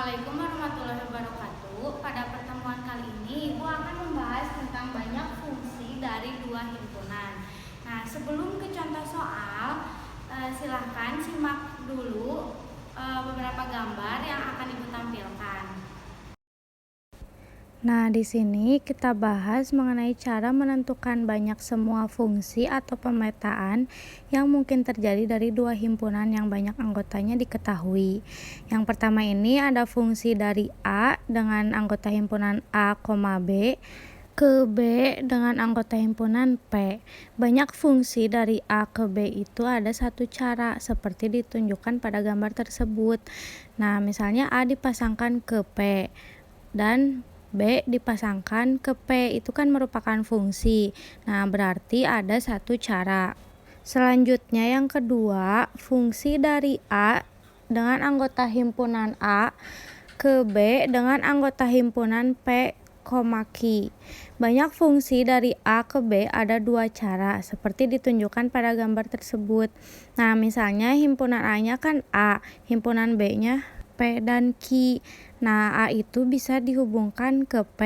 Assalamualaikum warahmatullahi wabarakatuh. Pada pertemuan kali ini, Ibu akan membahas tentang banyak fungsi dari dua himpunan. Nah, sebelum ke contoh soal, silahkan simak dulu beberapa gambar yang akan Ibu tampilkan. Nah, di sini kita bahas mengenai cara menentukan banyak semua fungsi atau pemetaan yang mungkin terjadi dari dua himpunan yang banyak anggotanya diketahui. Yang pertama ini ada fungsi dari A dengan anggota himpunan A, B ke B dengan anggota himpunan P. Banyak fungsi dari A ke B itu ada satu cara seperti ditunjukkan pada gambar tersebut. Nah, misalnya A dipasangkan ke P dan B dipasangkan ke P, itu kan merupakan fungsi. Nah, berarti ada satu cara. Selanjutnya yang kedua, fungsi dari A dengan anggota himpunan A ke B dengan anggota himpunan P, Q. Banyak fungsi dari A ke B ada dua cara, seperti ditunjukkan pada gambar tersebut. Nah, misalnya himpunan A-nya kan A, himpunan B-nya P dan Q. Nah, A itu bisa dihubungkan ke P.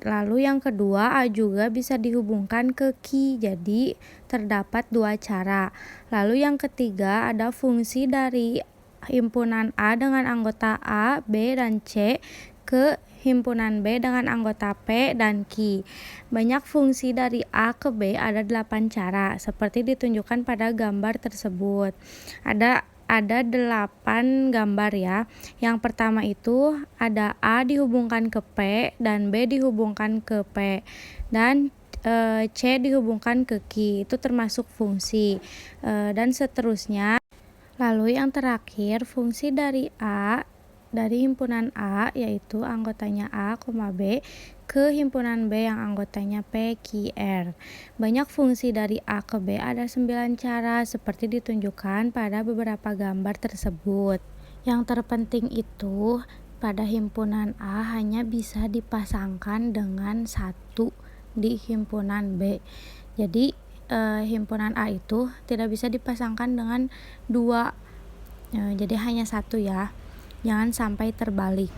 Lalu yang kedua, A juga bisa dihubungkan ke Q. Jadi, terdapat dua cara. Lalu yang ketiga, ada fungsi dari himpunan A dengan anggota A, B, dan C ke himpunan B dengan anggota P dan Q. Banyak fungsi dari A ke B ada 8 cara, seperti ditunjukkan pada gambar tersebut. Ada 8 gambar ya. Yang pertama itu ada A dihubungkan ke P dan B dihubungkan ke P dan C dihubungkan ke Q. Itu termasuk fungsi dan seterusnya. Lalu yang terakhir, fungsi dari A dari himpunan A yaitu anggotanya A, B ke himpunan B yang anggotanya P, Q, R. Banyak fungsi dari A ke B ada 9 cara seperti ditunjukkan pada beberapa gambar tersebut. Yang terpenting itu pada himpunan A hanya bisa dipasangkan dengan satu di himpunan B. Jadi himpunan A itu tidak bisa dipasangkan dengan dua, jadi hanya satu ya. Jangan sampai terbalik.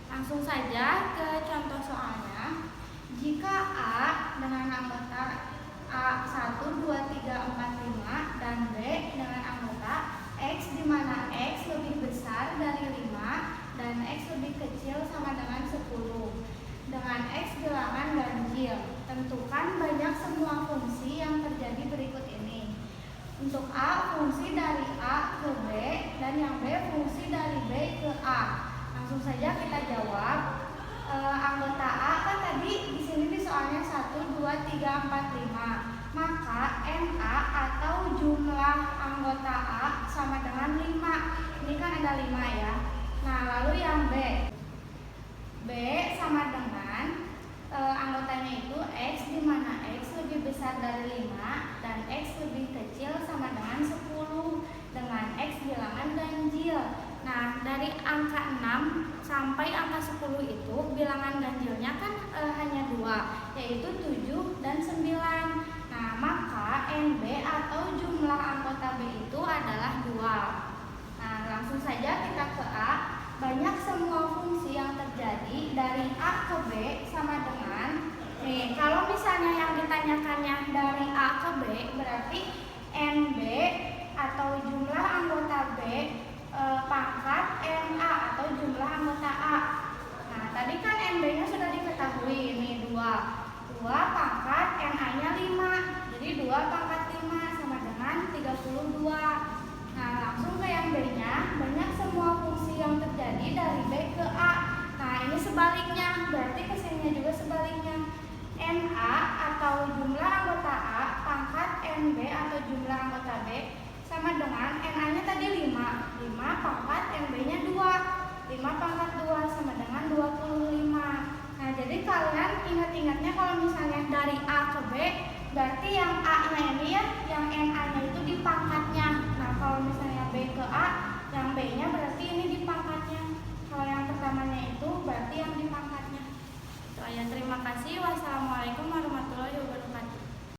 Langsung saja ke contoh soalnya. Jika A dengan anggota A 1, 2, 3, 4, 5 dan B dengan anggota X di mana X lebih besar dari 5 dan X lebih kecil sama dengan 10 dengan X bilangan ganjil, tentukan banyak semua fungsi yang terjadi berikut ini. Untuk A, fungsi dari A ke B dan yang B fungsi dari B ke A. Langsung saja kita jawab. Anggota A kan tadi di sini di soalnya 1, 2, 3, 4, 5. Maka NA atau jumlah anggota A sama dengan 5. Ini kan ada 5 ya. Nah, lalu yang B. B sama dengan anggotanya itu X di mana X lebih besar dari 5 dan X lebih kecil sama dengan 10 dengan X bilangan ganjil. Nah, dari angka 6 sampai angka 10 itu bilangan ganjilnya kan hanya 2, yaitu 7 dan 9. Nah, maka NB atau jumlah anggota B itu adalah 2. Nah, langsung saja kita ke A. Banyak semua fungsi yang terjadi dari A ke B sama dengan kalau misalnya yang ditanyakannya dari A ke B, berarti NB atau jumlah anggota B pangkat NA atau jumlah anggota A. Nah, tadi kan NB-nya sudah diketahui, ini 2 pangkat NA-nya 5. Jadi 2 pangkat 5 sama dengan 32. Nah, langsung ke yang B-nya, banyak semua fungsi yang terjadi dari B ke A. Nah, ini sebaliknya, berarti kesininya juga sebaliknya. NA atau jumlah anggota A pangkat NB atau jumlah anggota B sama dengan NA-nya tadi 5 pangkat NB-nya 2. 5 pangkat 2 sama dengan 25. Nah, jadi kalian ingat-ingatnya kalau misalnya dari A ke B, berarti yang A-nya ini ya